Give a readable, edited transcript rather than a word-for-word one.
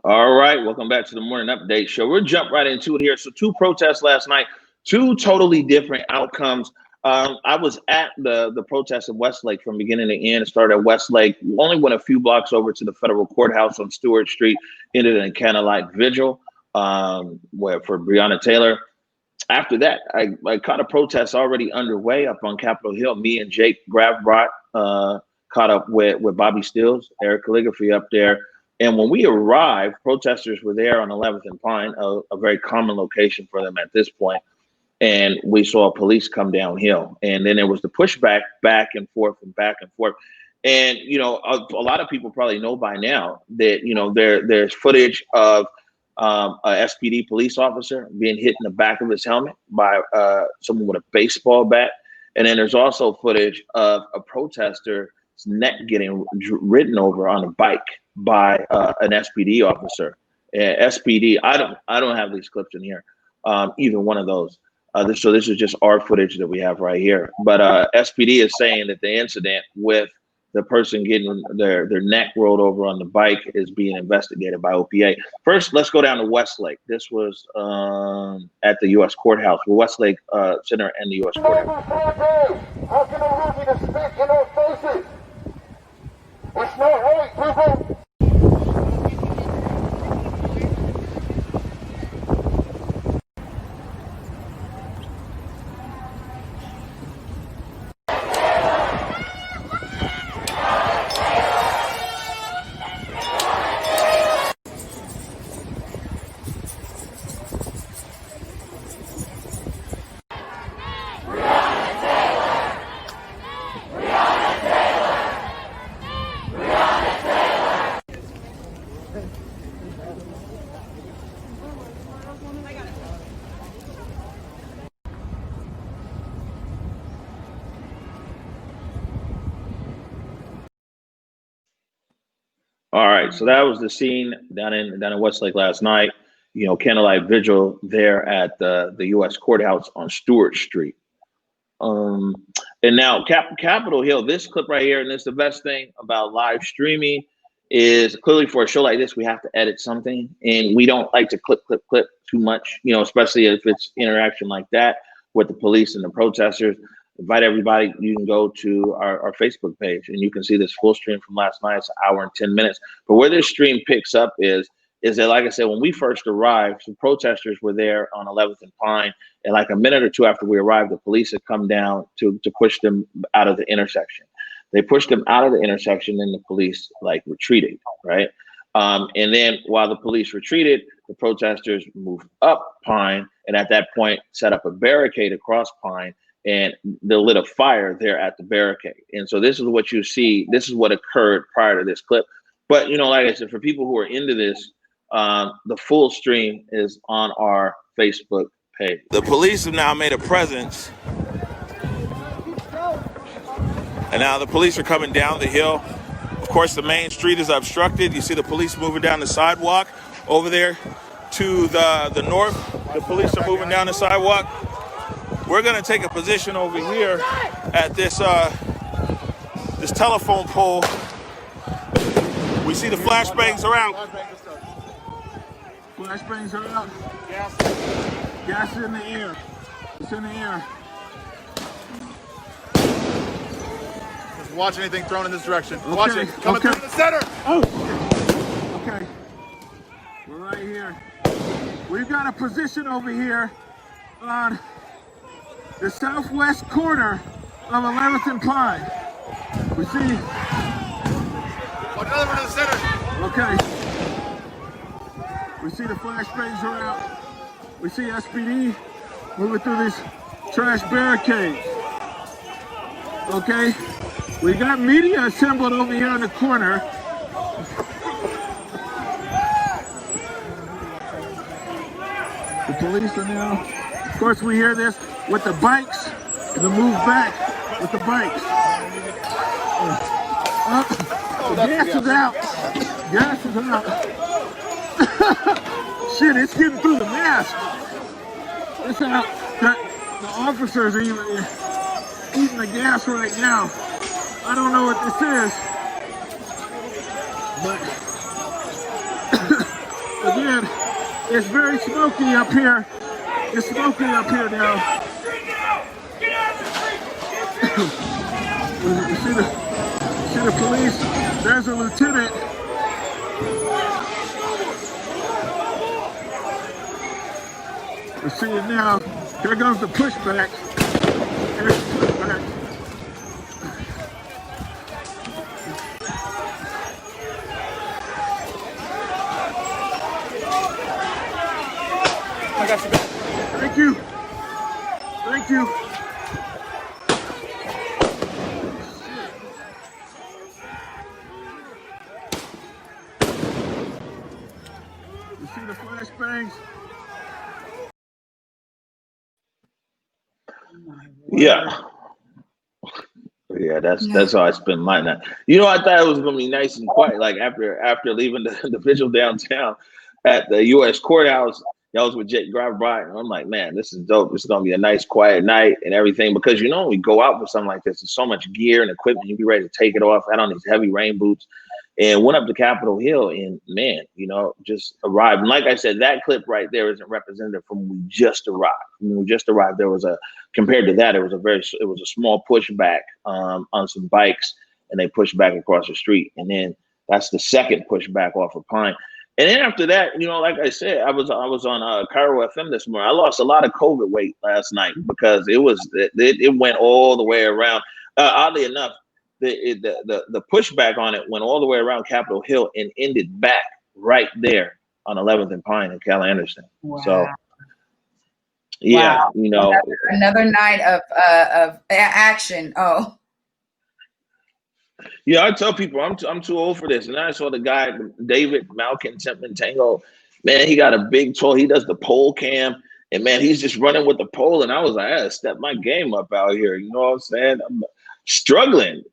All right, welcome back to the Morning Update Show. We'll jump right into it here. So 2 protests last night, 2 totally different outcomes. I was at the protest in Westlake from beginning to end. It started at Westlake, only went a few blocks over to the federal courthouse on Stewart Street, ended in a candlelight vigil for Breonna Taylor. After that, I caught a protest already underway up on Capitol Hill. Me and Jake Gravbrot caught up with Bobby Stills, Eric Calligraphy up there. And when we arrived, protesters were there on 11th and Pine, a very common location for them at this point. And we saw police come downhill. And then there was the pushback back and forth and back and forth. And, you know, a lot of people probably know by now that, you know, there's footage of a SPD police officer being hit in the back of his helmet by someone with a baseball bat. And then there's also footage of a protester's neck getting ridden over on a bike by an SPD officer. SPD, I don't have these clips in here, either one of those. So this is just our footage that we have right here. But SPD is saying that the incident with the person getting their neck rolled over on the bike is being investigated by OPA. First, let's go down to Westlake. This was at the U.S. Courthouse, Westlake Center and the U.S. Courthouse. How can I leave you to spit in our faces? It's not right, people. All right, so that was the scene down in Westlake last night. You know, candlelight vigil there at the U.S. Courthouse on Stewart Street. And now Capitol Hill. This clip right here, and this the best thing about live streaming is clearly for a show like this we have to edit something, and we don't like to clip too much. You know, especially if it's interaction like that with the police and the protesters. Invite everybody. You can go to our Facebook page and you can see this full stream from last night. It's an hour and 10 minutes. But where this stream picks up is that, like I said, when we first arrived, some protesters were there on 11th and Pine. And like a minute or two after we arrived, the police had come down to push them out of the intersection. They pushed them out of the intersection and the police like retreated, right? And then while the police retreated, the protesters moved up Pine and at that point set up a barricade across Pine. And they lit a fire there at the barricade. And so this is what you see. This is what occurred prior to this clip. But, you know, like I said, for people who are into this, the full stream is on our Facebook page. The police have now made a presence. And now the police are coming down the hill. Of course, the main street is obstructed. You see the police moving down the sidewalk over there to the north. The police are moving down the sidewalk. We're going to take a position over here at this this telephone pole. We see the flashbangs are out. Flashbangs are out. Gas is in the air. It's in the air. Just watch anything thrown in this direction. Okay. Watch it. Coming through the center. Oh. Okay. We're right here. We've got a position over here on the southwest corner of 11th and Pine. We see. Watch another one to the center. Okay. We see the flashbangs are out. We see SPD moving through these trash barricades. Okay. We got media assembled over here in the corner. The police are now, of course, we hear this with the bikes, the move back with the bikes. The gas is out. Gas is out. Shit, it's getting through the mask. It's out. The officers are even eating the gas right now. I don't know what this is, but It's very smoky up here. It's smoky up here now. You see the police? There's a lieutenant. You see it now. Here goes the pushback. Here's the pushback. I got you back. Thank you. Thank you. You see the flashbangs? Yeah. Yeah, that's how I spend my night. You know, I thought it was gonna be nice and quiet. Like after leaving the vigil downtown at the U.S. courthouse, I was with Jake Garbrott, and I'm like, man, this is dope. This is gonna be a nice quiet night and everything, because you know when we go out for something like this, there's so much gear and equipment. You be ready to take it off. I had on these heavy rain boots, and went up to Capitol Hill, and man, you know, just arrived. And like I said, that clip right there isn't representative from when we just arrived. When we just arrived, there was compared to that, it was a small pushback on some bikes, and they pushed back across the street. And then that's the second pushback off of Pine. And then after that, you know, like I said, I was on Cairo FM this morning. I lost a lot of COVID weight last night because it went all the way around. Oddly enough, the pushback on it went all the way around Capitol Hill and ended back right there on 11th and Pine in Cal Anderson. Wow. So yeah, wow. you know, another night of action. Oh, yeah, I tell people I'm too old for this. And then I saw the guy, David Malkin Tango. Man, he got a big tool. He does the pole cam, and man, he's just running with the pole. And I was like, I gotta step my game up out here. You know what I'm saying? I'm struggling.